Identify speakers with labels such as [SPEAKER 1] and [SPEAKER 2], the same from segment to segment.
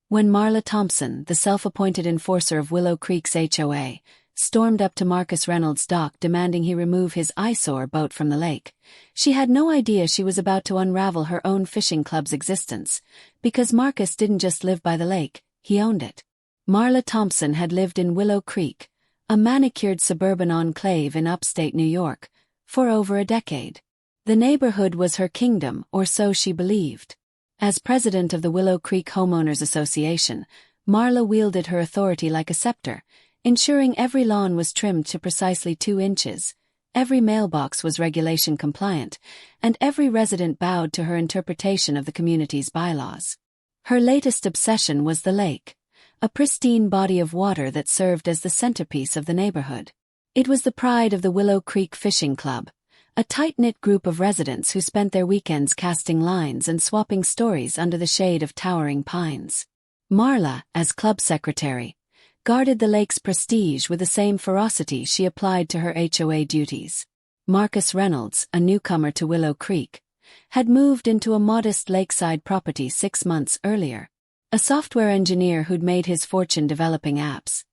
[SPEAKER 1] when Marla Thompson, the self-appointed enforcer of Willow Creek's HOA, stormed up to Marcus Reynolds' dock demanding he remove his eyesore boat from the lake. She had no idea she was about to unravel her own fishing club's existence, because Marcus didn't just live by the lake, he owned it. Marla Thompson had lived in Willow Creek, a manicured suburban enclave in upstate New York, for over a decade. The neighborhood was her kingdom, or so she believed. As president of the Willow Creek Homeowners Association, Marla wielded her authority like a scepter, ensuring every lawn was trimmed to precisely 2 inches, every mailbox was regulation compliant, and every resident bowed to her interpretation of the community's bylaws. Her latest obsession was the lake, a pristine body of water that served as the centerpiece of the neighborhood. It was the pride of the Willow Creek Fishing Club, a tight-knit group of residents who spent their weekends casting lines and swapping stories under the shade of towering pines. Marla, as club secretary, guarded the lake's prestige with the same ferocity she applied to her HOA duties. Marcus Reynolds, a newcomer to Willow Creek, had moved into a modest lakeside property 6 months earlier. A software engineer who'd made his fortune developing apps,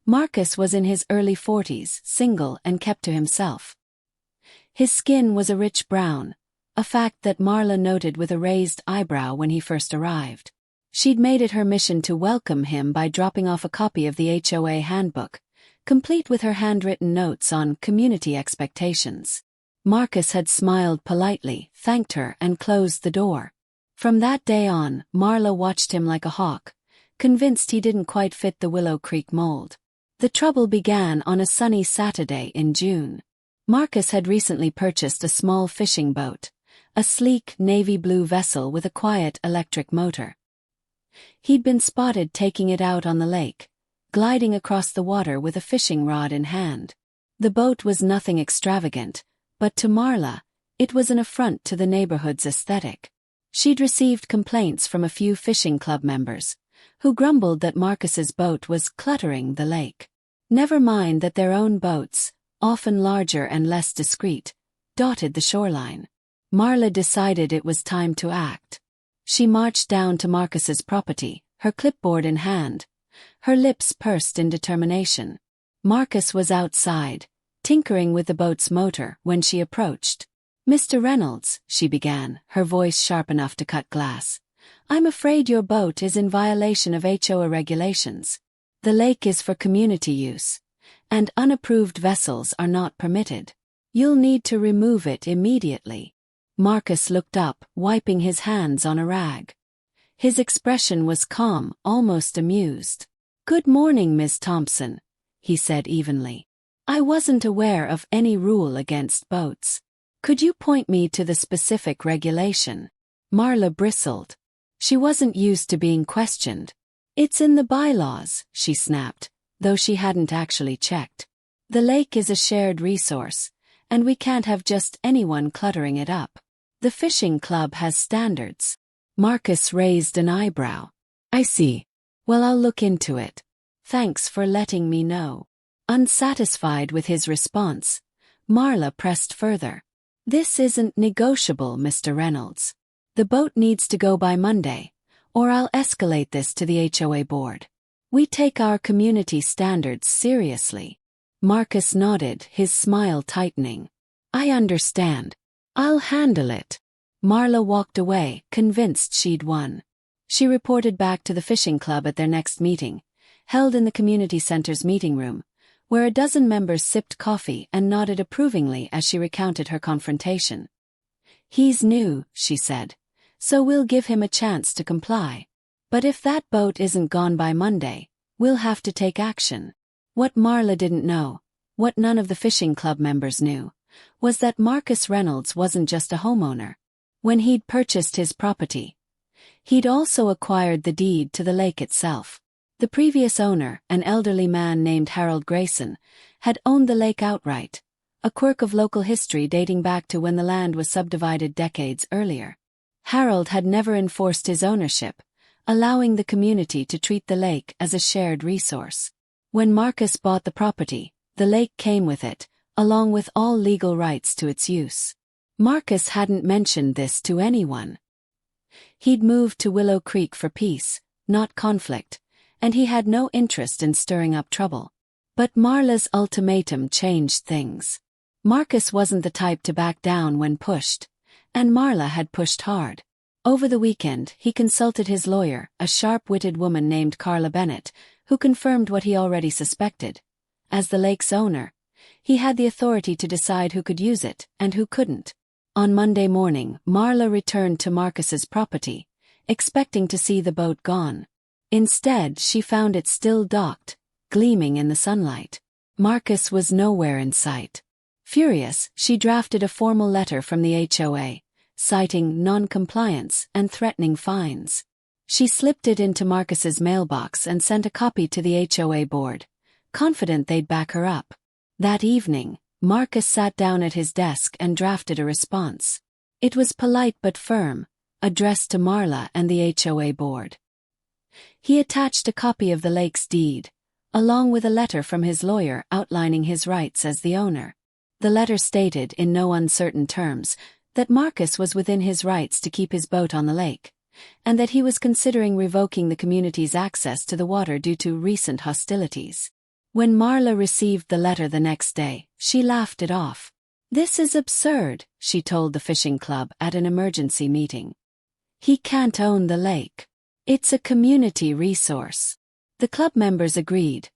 [SPEAKER 1] Marcus was in his early 40s, single and kept to himself. His skin was a rich brown, a fact that Marla noted with a raised eyebrow when he first arrived. She'd made it her mission to welcome him by dropping off a copy of the HOA handbook, complete with her handwritten notes on community expectations. Marcus had smiled politely, thanked her, and closed the door. From that day on, Marla watched him like a hawk, convinced he didn't quite fit the Willow Creek mold. The trouble began on a sunny Saturday in June. Marcus had recently purchased a small fishing boat, a sleek navy blue vessel with a quiet electric motor. He'd been spotted taking it out on the lake, gliding across the water with a fishing rod in hand. The boat was nothing extravagant, but to Marla, it was an affront to the neighborhood's aesthetic. She'd received complaints from a few fishing club members, who grumbled that Marcus's boat was cluttering the lake. Never mind that their own boats, often larger and less discreet, dotted the shoreline. Marla decided it was time to act. She marched down to Marcus's property, her clipboard in hand, her lips pursed in determination. Marcus was outside, tinkering with the boat's motor, when she approached. "Mr. Reynolds," she began, her voice sharp enough to cut glass, "I'm afraid your boat is in violation of HOA regulations. The lake is for community use, and unapproved vessels are not permitted. You'll need to remove it immediately." Marcus looked up, wiping his hands on a rag. His expression was calm, almost amused. "Good morning, Miss Thompson," he said evenly. "I wasn't aware of any rule against boats. Could you point me to the specific regulation?" Marla bristled. She wasn't used to being questioned. "It's in the bylaws," she snapped, though she hadn't actually checked. "The lake is a shared resource, and we can't have just anyone cluttering it up. The fishing club has standards." Marcus raised an eyebrow. "I see. Well, I'll look into it. Thanks for letting me know." Unsatisfied with his response, Marla pressed further. "This isn't negotiable, Mr. Reynolds. The boat needs to go by Monday, or I'll escalate this to the HOA board. We take our community standards seriously." Marcus nodded, his smile tightening. "I understand. I'll handle it." Marla walked away, convinced she'd won. She reported back to the fishing club at their next meeting, held in the community center's meeting room, where a dozen members sipped coffee and nodded approvingly as she recounted her confrontation. "He's new," she said, "so we'll give him a chance to comply. But if that boat isn't gone by Monday, we'll have to take action." What Marla didn't know, what none of the fishing club members knew, was that Marcus Reynolds wasn't just a homeowner. When he'd purchased his property, he'd also acquired the deed to the lake itself. The previous owner, an elderly man named Harold Grayson, had owned the lake outright, a quirk of local history dating back to when the land was subdivided decades earlier. Harold had never enforced his ownership, allowing the community to treat the lake as a shared resource. When Marcus bought the property, the lake came with it, along with all legal rights to its use. Marcus hadn't mentioned this to anyone. He'd moved to Willow Creek for peace, not conflict, and he had no interest in stirring up trouble. But Marla's ultimatum changed things. Marcus wasn't the type to back down when pushed, and Marla had pushed hard. Over the weekend, he consulted his lawyer, a sharp-witted woman named Carla Bennett, who confirmed what he already suspected. As the lake's owner, he had the authority to decide who could use it and who couldn't. On Monday morning, Marla returned to Marcus's property, expecting to see the boat gone. Instead, she found it still docked, gleaming in the sunlight. Marcus was nowhere in sight. Furious, she drafted a formal letter from the HOA, citing non-compliance and threatening fines. She slipped it into Marcus's mailbox and sent a copy to the HOA board, confident they'd back her up. That evening, Marcus sat down at his desk and drafted a response. It was polite but firm, addressed to Marla and the HOA board. He attached a copy of the lake's deed, along with a letter from his lawyer outlining his rights as the owner. The letter stated in no uncertain terms that Marcus was within his rights to keep his boat on the lake, and that he was considering revoking the community's access to the water due to recent hostilities. When Marla received the letter the next day, she laughed it off. "This is absurd," she told the fishing club at an emergency meeting. "He can't own the lake. It's a community resource." The club members agreed,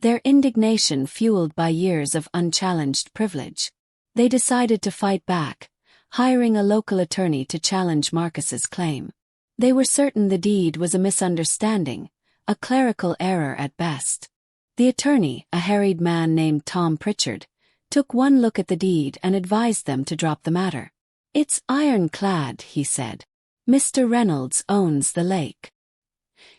[SPEAKER 1] their indignation fueled by years of unchallenged privilege. They decided to fight back, hiring a local attorney to challenge Marcus's claim. They were certain the deed was a misunderstanding, a clerical error at best. The attorney, a harried man named Tom Pritchard, took one look at the deed and advised them to drop the matter. "It's ironclad," he said. "Mr. Reynolds owns the lake.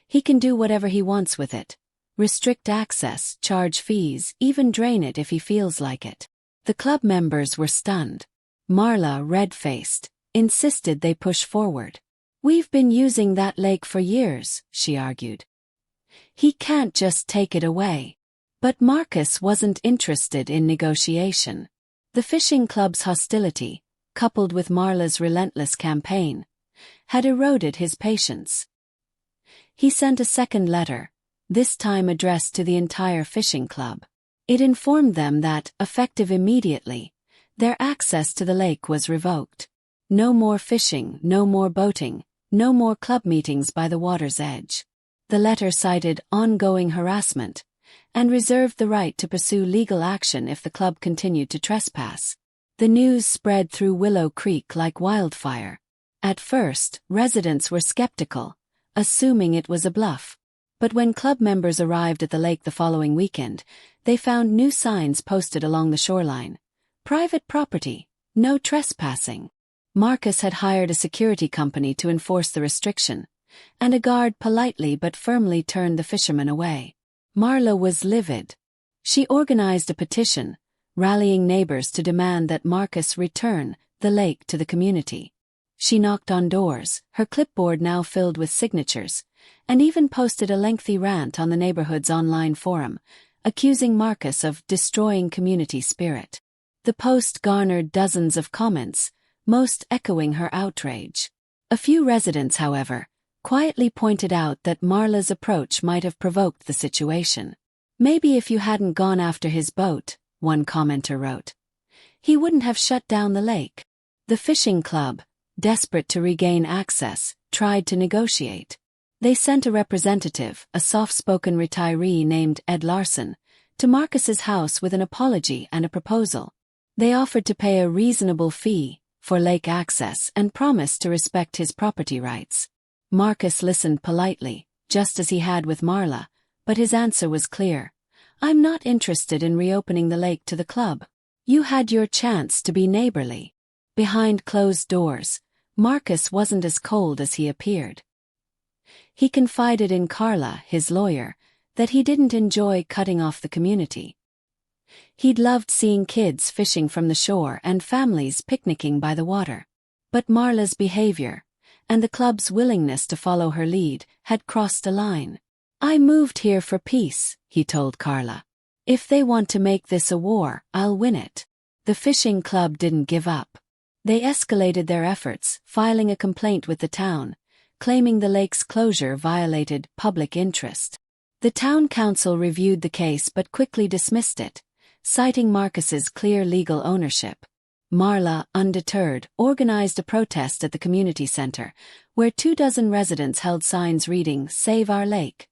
[SPEAKER 1] He can do whatever he wants with it. Restrict access, charge fees, even drain it if he feels like it." The club members were stunned. Marla, red-faced, insisted they push forward. "We've been using that lake for years," she argued. "He can't just take it away." But Marcus wasn't interested in negotiation. The fishing club's hostility, coupled with Marla's relentless campaign, had eroded his patience. He sent a second letter, this time addressed to the entire fishing club. It informed them that, effective immediately, their access to the lake was revoked. No more fishing, no more boating, no more club meetings by the water's edge. The letter cited ongoing harassment, and reserved the right to pursue legal action if the club continued to trespass. The news spread through Willow Creek like wildfire. At first, residents were skeptical, assuming it was a bluff. But when club members arrived at the lake the following weekend, they found new signs posted along the shoreline. "Private property, no trespassing." Marcus had hired a security company to enforce the restriction, and a guard politely but firmly turned the fishermen away. Marla was livid. She organized a petition, rallying neighbors to demand that Marcus return the lake to the community. She knocked on doors, her clipboard now filled with signatures, and even posted a lengthy rant on the neighborhood's online forum, accusing Marcus of destroying community spirit. The post garnered dozens of comments, most echoing her outrage. A few residents, however, quietly pointed out that Marla's approach might have provoked the situation. "Maybe if you hadn't gone after his boat," one commenter wrote, "he wouldn't have shut down the lake." The fishing club, desperate to regain access, tried to negotiate. They sent a representative, a soft-spoken retiree named Ed Larson, to Marcus's house with an apology and a proposal. They offered to pay a reasonable fee for lake access and promised to respect his property rights. Marcus listened politely, just as he had with Marla, but his answer was clear. "I'm not interested in reopening the lake to the club. You had your chance to be neighborly." Behind closed doors, Marcus wasn't as cold as he appeared. He confided in Carla, his lawyer, that he didn't enjoy cutting off the community. He'd loved seeing kids fishing from the shore and families picnicking by the water. But Marla's behavior, and the club's willingness to follow her lead, had crossed a line. "I moved here for peace," he told Carla. "If they want to make this a war, I'll win it." The fishing club didn't give up. They escalated their efforts, filing a complaint with the town, claiming the lake's closure violated public interest. The town council reviewed the case but quickly dismissed it, citing Marcus's clear legal ownership. Marla, undeterred, organized a protest at the community center, where 24 residents held signs reading "Save Our Lake"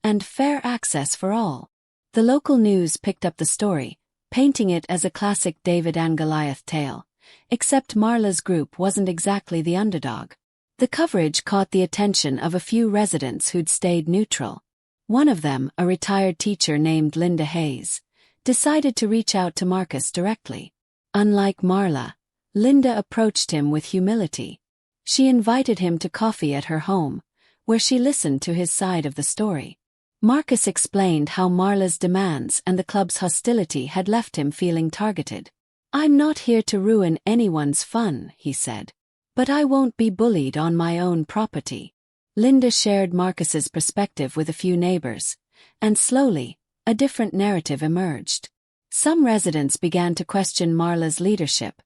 [SPEAKER 1] and "Fair Access for All." The local news picked up the story, painting it as a classic David and Goliath tale, except Marla's group wasn't exactly the underdog. The coverage caught the attention of a few residents who'd stayed neutral. One of them, a retired teacher named Linda Hayes, decided to reach out to Marcus directly. Unlike Marla, Linda approached him with humility. She invited him to coffee at her home, where she listened to his side of the story. Marcus explained how Marla's demands and the club's hostility had left him feeling targeted. "I'm not here to ruin anyone's fun," he said. "But I won't be bullied on my own property." Linda shared Marcus's perspective with a few neighbors, and slowly, a different narrative emerged. Some residents began to question Marla's leadership,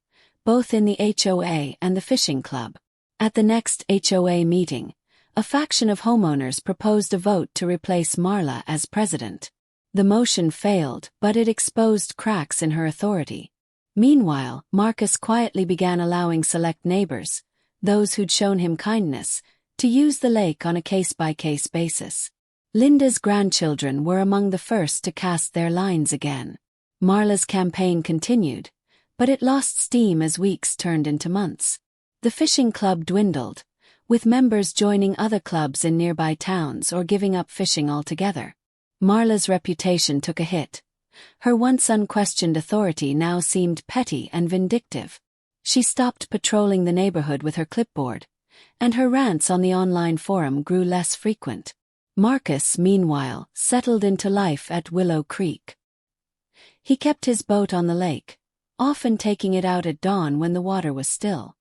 [SPEAKER 1] both in the HOA and the fishing club. At the next HOA meeting, a faction of homeowners proposed a vote to replace Marla as president. The motion failed, but it exposed cracks in her authority. Meanwhile, Marcus quietly began allowing select neighbors, those who'd shown him kindness, to use the lake on a case-by-case basis. Linda's grandchildren were among the first to cast their lines again. Marla's campaign continued, but it lost steam as weeks turned into months. The fishing club dwindled, with members joining other clubs in nearby towns or giving up fishing altogether. Marla's reputation took a hit. Her once unquestioned authority now seemed petty and vindictive. She stopped patrolling the neighborhood with her clipboard, and her rants on the online forum grew less frequent. Marcus, meanwhile, settled into life at Willow Creek. He kept his boat on the lake, often taking it out at dawn when the water was still.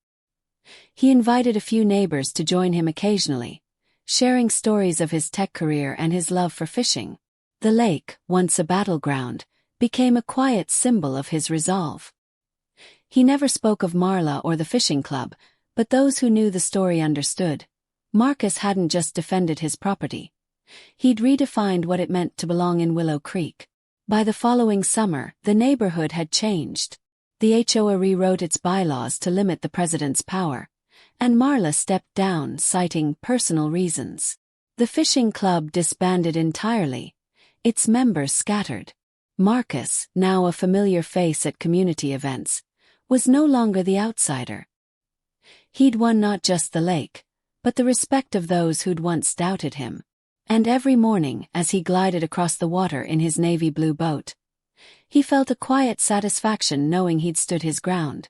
[SPEAKER 1] He invited a few neighbors to join him occasionally, sharing stories of his tech career and his love for fishing. The lake, once a battleground, became a quiet symbol of his resolve. He never spoke of Marla or the fishing club, but those who knew the story understood. Marcus hadn't just defended his property. He'd redefined what it meant to belong in Willow Creek. By the following summer, the neighborhood had changed. The HOA rewrote its bylaws to limit the president's power, and Marla stepped down, citing personal reasons. The fishing club disbanded entirely, its members scattered. Marcus, now a familiar face at community events, was no longer the outsider. He'd won not just the lake, but the respect of those who'd once doubted him. And every morning, as he glided across the water in his navy blue boat, he felt a quiet satisfaction knowing he'd stood his ground.